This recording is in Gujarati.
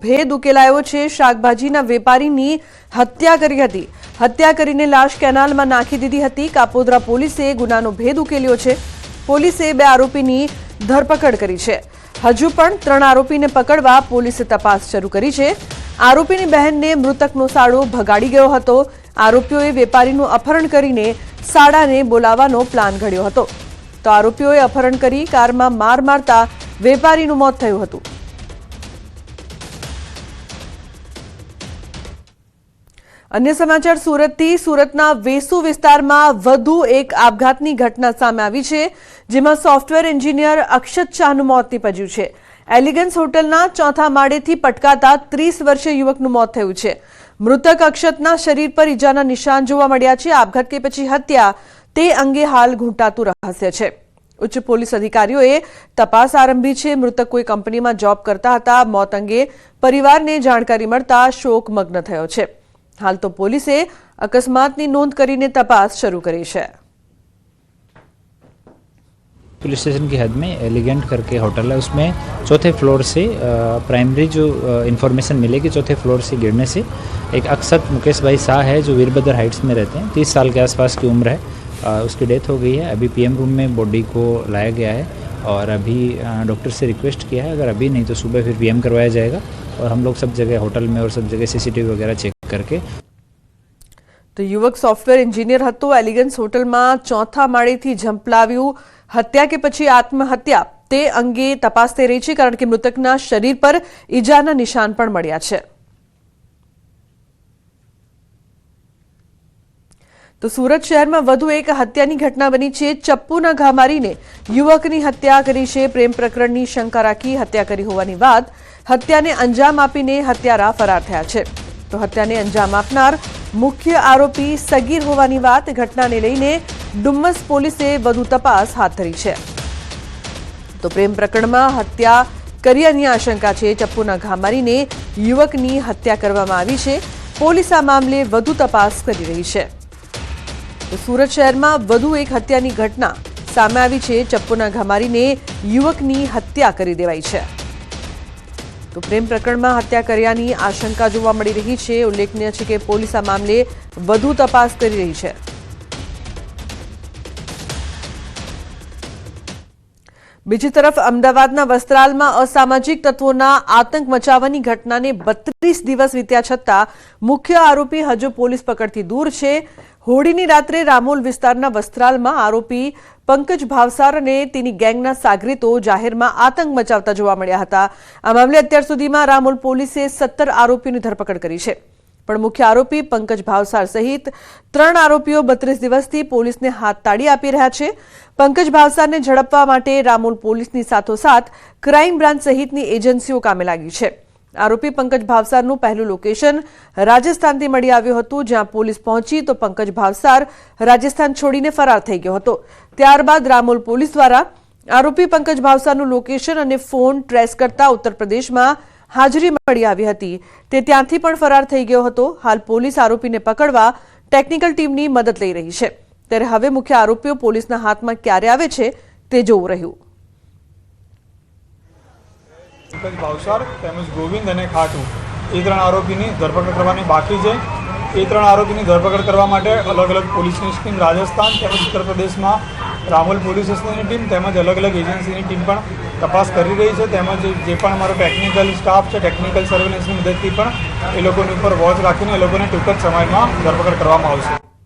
ભેદ ઉકેલાયો છે। શાકભાજીના વેપારીની હત્યા કરી હતી। હત્યા કરીને લાશ કેનાલમાં નાખી દીધી હતી। કાપોદ્રા પોલીસે ગુનાનો ભેદ ઉકેલ્યો છે। પોલીસે 2 આરોપીની ધરપકડ કરી છે। હજુ પણ 3 આરોપીને પકડવા પોલીસે તપાસ શરૂ કરી છે। આરોપીની બહેનને મૃતકનો સાળો ભગાડી ગયો હતો। આરોપીઓએ વેપારીનું અપહરણ કરીને સાળાને બોલાવવાનો પ્લાન ઘડ્યો હતો। તો આરોપીઓએ અપહરણ કરી કારમાં માર મારતા વેપારીનું મોત થયું હતું। अन्य समाचार सूरतथी सूरतना वेसु विस्तारमां वधु एक आपघातनी घटना सामे आवी छे, जेमां सॉफ्टवेर एन्जिनियर अक्षत शाहनुं मोत निपज्युं छे। एलिगन्स होટલના ચોથા માળેથી પટકાતા 30 વર્ષીય યુવકનું મોત થયું છે। મૃતક અક્ષતના શરીર પર ઈજાના નિશાન જોવા મળ્યા છે। આપઘાત કે પછી હત્યા તે અંગે હાલ ઘૂંટાતું રહસ્ય છે। ઉચ્ચ પોલીસ અધિકારીઓએ તપાસ આરંભી છે। મૃતક કોઈ કંપનીમાં જોબ કરતા હતા। મોત અંગે પરિવારને જાણકારી મળતા શોકમગ્ન થયો છે। हाल तो पुलिसे अकस्मातनी नोंध करीने तपास शुरू करी है। पुलिस स्टेशन की हद में एलिगेंट करके होटल है, उसमें चौथे फ्लोर से प्राइमरी जो इन्फॉर्मेशन मिलेगी, चौथे फ्लोर से गिरने से एक अक्षत मुकेश भाई शाह है जो वीरभद्र हाइट्स में रहते हैं, 30 साल के आसपास की उम्र है। उसकी डेथ हो गई है। अभी पीएम रूम में बॉडी को लाया गया है और अभी डॉक्टर से रिक्वेस्ट किया है, अगर अभी नहीं तो सुबह फिर पीएम करवाया जाएगा। और हम लोग सब जगह होटल में और सब जगह सीसीटीवी वगैरह चेक करके। तो युवक सॉफ्टवेर एन्जिनियर हतो। एलिगन्स होटल में चौथा माळेथी झंपलाव्युं। हत्या के पछी आत्महत्या ते अंगे तपास थई रही छे, कारण के मृतकना शरीर पर ईजाना निशान पण मळ्या छे। तो सूरत शहर में वधु एक हत्यानी घटना बनी है। चप्पूना घा मारीने युवकनी हत्या करी है। प्रेम प्रकरणनी शंका राखी हत्या करी होवानी वात हत्याने अंजाम आपीने हत्यारा फरार थया छे। तो हत्याने अंजाम आपनार मुख्य आरोपी सगीर होवानी वात घटनाने लईने डुम्मस पोलीसे वधु तपास हाथ धरी छे। तो प्रेम प्रकरणमां हत्या कर्यानी आशंका छे। चप्पूना घा मारीने युवकनी हत्या करवामां आवी छे। पोलीस आ मामले वधु तपास करी रही छे। तो सूरत शहर में वधु एक हत्यानी घटना सामे आवी छे। चप्पूना घा मारीने युवकनी हत्या करी देवाई छे। तो प्रेम प्रकरण में हत्या कर्यानी आशंका जोवा मळी रही छे। उल्लेखनीय छे के पोलीस आ मामले वधु तपास करी रही छे। बीजी तरफ अमदावादना वस्त्रालमां असामाजिक तत्वोना आतंक मचावવાની घटनाने 32 दिवस वीत्या छतां मुख्य आरोपी हजू पोलीस पकड़थी दूर छे। होळीनी रात्रे रामोल विस्ताરના वस्त्रालમાં आरोपी पंकज भावसार અને તેની ગેંગના સાગરીતો જાહેરમાં આતંક મચાવતા જોવા મળ્યા હતા। આ મામલે અત્યાર સુધીમાં રામોલ પોલીસે 17 આરોપીઓની ધરપકડ કરી છે। પણ મુખ્ય આરોપી पंकज भावसार સહિત 3 આરોપીઓ 32 દિવસથી પોલીસને હાથતાળી આપી રહ્યા છે। पंकज भावसारને ઝડપવા માટે રામોલ પોલીસની સાથોસાથ ક્રાઇમ બ્રાન્ચ સહિતની એજન્સીઓ કામે લાગી છે। आरोपी पंकज भावसारનું પહેલું લોકેશન રાજસ્થાનથી મળી આવ્યું હતું, જ્યાં પોલીસ પહોંચી તો पंकज भावसार રાજસ્થાન છોડીને ફરાર થઈ ગયો હતો। ત્યારબાદ રામોલ પોલીસ દ્વારા આરોપી पंकज भावसारનું લોકેશન અને ફોન ટ્રેસ કરતા ઉત્તર પ્રદેશમાં હાજરી મળી આવી હતી। તે ત્યાંથી પણ ફરાર થઈ ગયો હતો। હાલ પોલીસ આરોપીને પકડવા ટેકનિકલ ટીમની મદદ લઈ રહી છે। ત્યારે હવે મુખ્ય આરોપીઓ પોલીસના હાથમાં ક્યારે આવે છે તે જોવું રહ્યું। पंकज भावसार તેમજ ગોવિંદ અને ખાટુ એ 3 આરોપીની ધરપકડ કરવાની બાકી છે। એ 3 આરોપીની ધરપકડ કરવા માટે અલગ અલગ પોલીસની ટીમ રાજસ્થાન તેમજ ઉત્તર પ્રદેશમાં રામોલ પોલીસ સ્ટેશનની ટીમ તેમજ અલગ અલગ એજન્સીની ટીમ પણ તપાસ કરી રહી છે। તેમજ જે પણ અમારો ટેકનિકલ સ્ટાફ છે, ટેકનિકલ સર્વેલન્સની મદદથી પણ એ લોકોની ઉપર વોચ રાખીને એ લોકોને ટૂંક જ સમયમાં ધરપકડ કરવામાં આવશે।